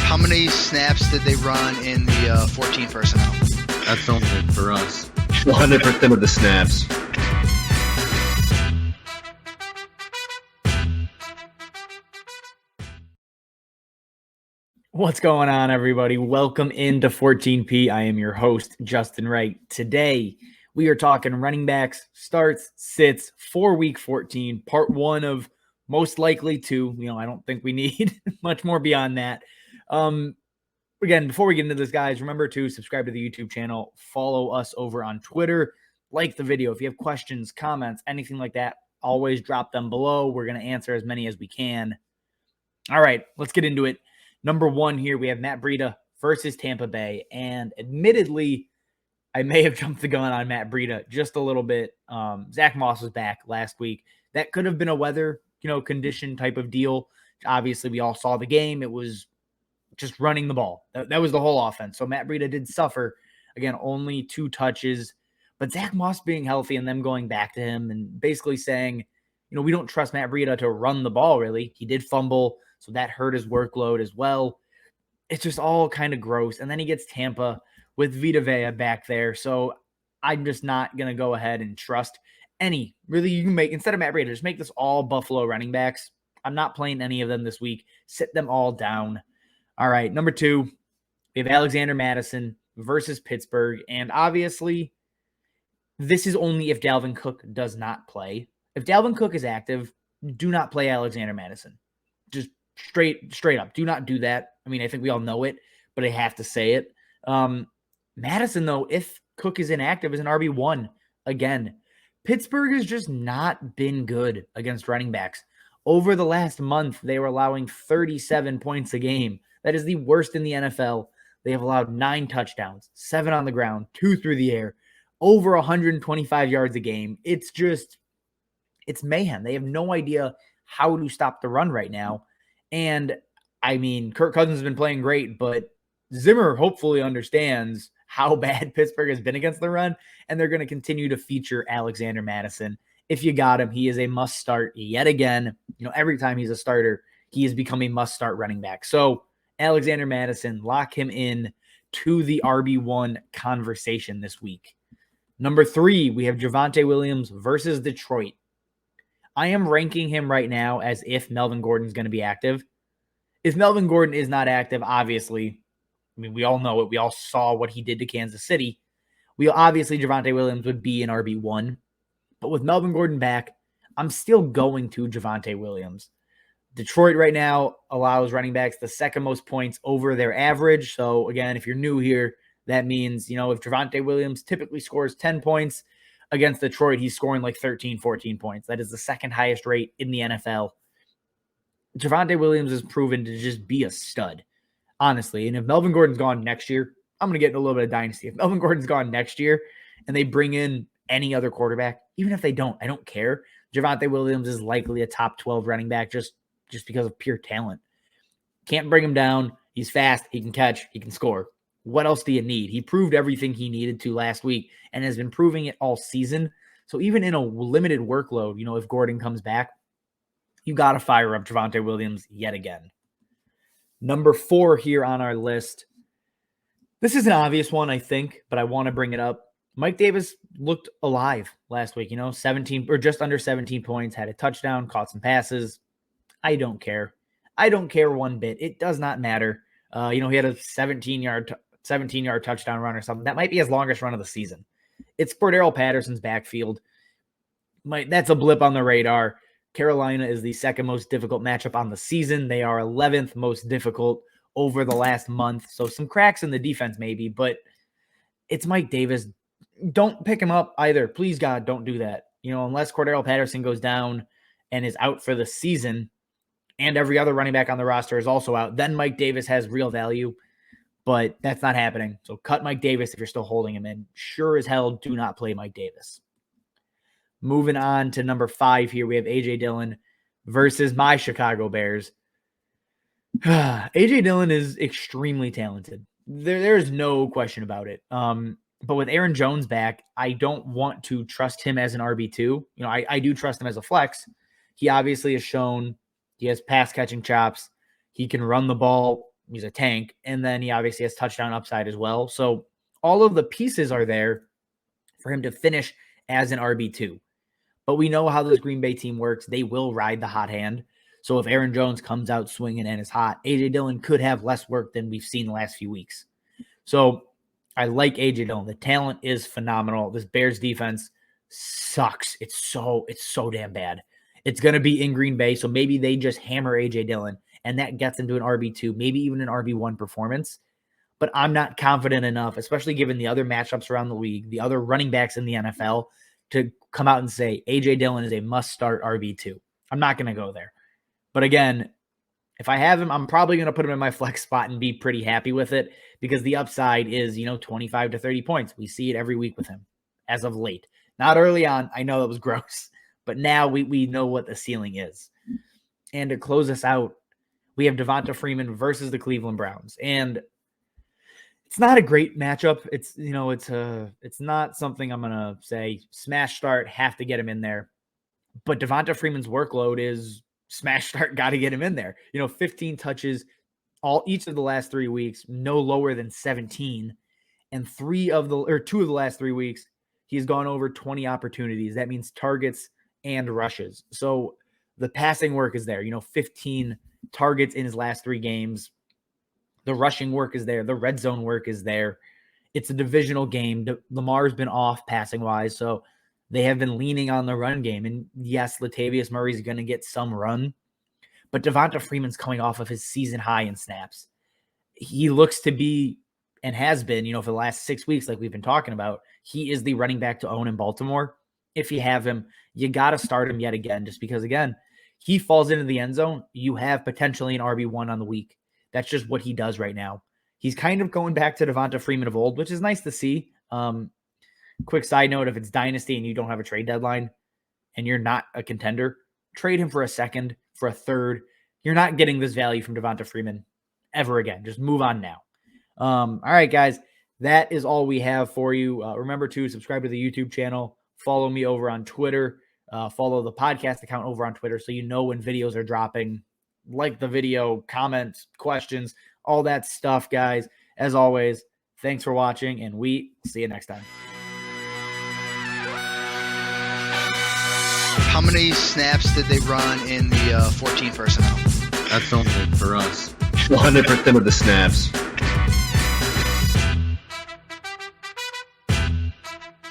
How many snaps did they run in the 14 personnel? That's only for us. 100% of the snaps. What's going on, everybody? Welcome into 14P. I am your host, Justin Wright. Today, we are talking running backs, starts, sits for Week 14, part one of most likely two. I don't think we need much more beyond that. Again, before we get into this, guys, remember to subscribe to the YouTube channel, follow us over on Twitter, like the video. If you have questions, comments, anything like that, always drop them below. We're going to answer as many as we can. All right, let's get into it. Number one here, we have Matt Breida versus Tampa Bay. And admittedly, I may have jumped the gun on Matt Breida just a little bit. Zach Moss was back last week. That could have been a weather, condition type of deal. Obviously, we all saw the game. It was just running the ball. That was the whole offense. So Matt Breida did suffer. Again, only 2 touches. But Zach Moss being healthy and them going back to him and basically saying, we don't trust Matt Breida to run the ball, really. He did fumble, so that hurt his workload as well. It's just all kind of gross. And then he gets Tampa with Vita Vea back there. So I'm just not going to go ahead and trust any. Really, you can make, instead of Matt Breida, just make this all Buffalo running backs. I'm not playing any of them this week. Sit them all down. All right, number 2, we have Alexander Mattison versus Pittsburgh. And obviously, this is only if Dalvin Cook does not play. If Dalvin Cook is active, do not play Alexander Mattison. Just straight up. Do not do that. I mean, I think we all know it, but I have to say it. Mattison, though, if Cook is inactive, is an RB1 again. Pittsburgh has just not been good against running backs. Over the last month, they were allowing 37 points a game. That is the worst in the NFL. They have allowed 9 touchdowns, 7 on the ground, 2 through the air, over 125 yards a game. It's mayhem. They have no idea how to stop the run right now. And I mean, Kirk Cousins has been playing great, but Zimmer hopefully understands how bad Pittsburgh has been against the run, and they're going to continue to feature Alexander Mattison. If you got him, he is a must start yet again. Every time he's a starter, he has become a must start running back. So Alexander Mattison, lock him in to the RB1 conversation this week. Number 3, we have Javonte Williams versus Detroit. I am ranking him right now as if Melvin Gordon is going to be active. If Melvin Gordon is not active, obviously, we all know it. We all saw what he did to Kansas City. Obviously, Javonte Williams would be an RB1. But with Melvin Gordon back, I'm still going to Javonte Williams. Detroit right now allows running backs the second most points over their average. So, again, if you're new here, that means, if Javonte Williams typically scores 10 points against Detroit, he's scoring like 13, 14 points. That is the second highest rate in the NFL. Javonte Williams has proven to just be a stud, honestly. And if Melvin Gordon's gone next year, I'm going to get into a little bit of dynasty. If Melvin Gordon's gone next year and they bring in any other quarterback, even if they don't, I don't care. Javonte Williams is likely a top 12 running back just because of pure talent. Can't bring him down. He's fast. He can catch. He can score. What else do you need? He proved everything he needed to last week and has been proving it all season. So even in a limited workload, if Gordon comes back, you got to fire up Javonte Williams yet again. Number 4 here on our list. This is an obvious one, I think, but I want to bring it up. Mike Davis looked alive last week, 17 or just under 17 points, had a touchdown, caught some passes. I don't care. I don't care one bit. It does not matter. He had a 17-yard touchdown run or something. That might be his longest run of the season. It's Cordero Patterson's backfield. That's a blip on the radar. Carolina is the second most difficult matchup on the season. They are 11th most difficult over the last month. So some cracks in the defense maybe, but it's Mike Davis. Don't pick him up either. Please, God, don't do that. Unless Cordero Patterson goes down and is out for the season and every other running back on the roster is also out, then Mike Davis has real value. But that's not happening. So cut Mike Davis if you're still holding him in. Sure as hell, do not play Mike Davis. Moving on to number 5 here, we have A.J. Dillon versus my Chicago Bears. A.J. Dillon is extremely talented. There's no question about it. But with Aaron Jones back, I don't want to trust him as an RB2. I do trust him as a flex. He obviously has shown he has pass catching chops. He can run the ball He's a tank. And then he obviously has touchdown upside as well. So all of the pieces are there for him to finish as an RB2. But we know how this Green Bay team works. They will ride the hot hand. So if Aaron Jones comes out swinging and is hot, A.J. Dillon could have less work than we've seen the last few weeks. So I like A.J. Dillon. The talent is phenomenal. This Bears defense sucks. It's so damn bad. It's going to be in Green Bay, so maybe they just hammer A.J. Dillon, and that gets him to an RB2, maybe even an RB1 performance. But I'm not confident enough, especially given the other matchups around the league, the other running backs in the NFL, to come out and say A.J. Dillon is a must-start RB2. I'm not going to go there. But again, if I have him, I'm probably going to put him in my flex spot and be pretty happy with it because the upside is, 25 to 30 points. We see it every week with him as of late. Not early on. I know that was gross. But now we know what the ceiling is. And to close us out, we have Devonta Freeman versus the Cleveland Browns. And it's not a great matchup. It's not something I'm going to say smash start, have to get him in there. But Devonta Freeman's workload is smash start, got to get him in there. 15 touches each of the last 3 weeks, no lower than 17. And 2 of the last 3 weeks, he's gone over 20 opportunities. That means targets and rushes. So the passing work is there, 15 targets in his last 3 games. The rushing work is there. The red zone work is there. It's a divisional game. Lamar's been off passing wise. So they have been leaning on the run game. And yes, Latavius Murray's going to get some run, but Devonta Freeman's coming off of his season high in snaps. He looks to be, and has been, for the last 6 weeks, like we've been talking about, he is the running back to own in Baltimore. If you have him, you got to start him yet again, just because, again, he falls into the end zone. You have potentially an RB1 on the week. That's just what he does right now. He's kind of going back to Devonta Freeman of old, which is nice to see. Quick side note, if it's dynasty and you don't have a trade deadline and you're not a contender, trade him for a second, for a third. You're not getting this value from Devonta Freeman ever again. Just move on now. All right, guys, that is all we have for you. Remember to subscribe to the YouTube channel. Follow me over on Twitter. Follow the podcast account over on Twitter so you know when videos are dropping. Like the video, comments, questions, all that stuff, guys. As always, thanks for watching, and we see you next time. How many snaps did they run in the 14 personnel? That's only for us. 100% of the snaps.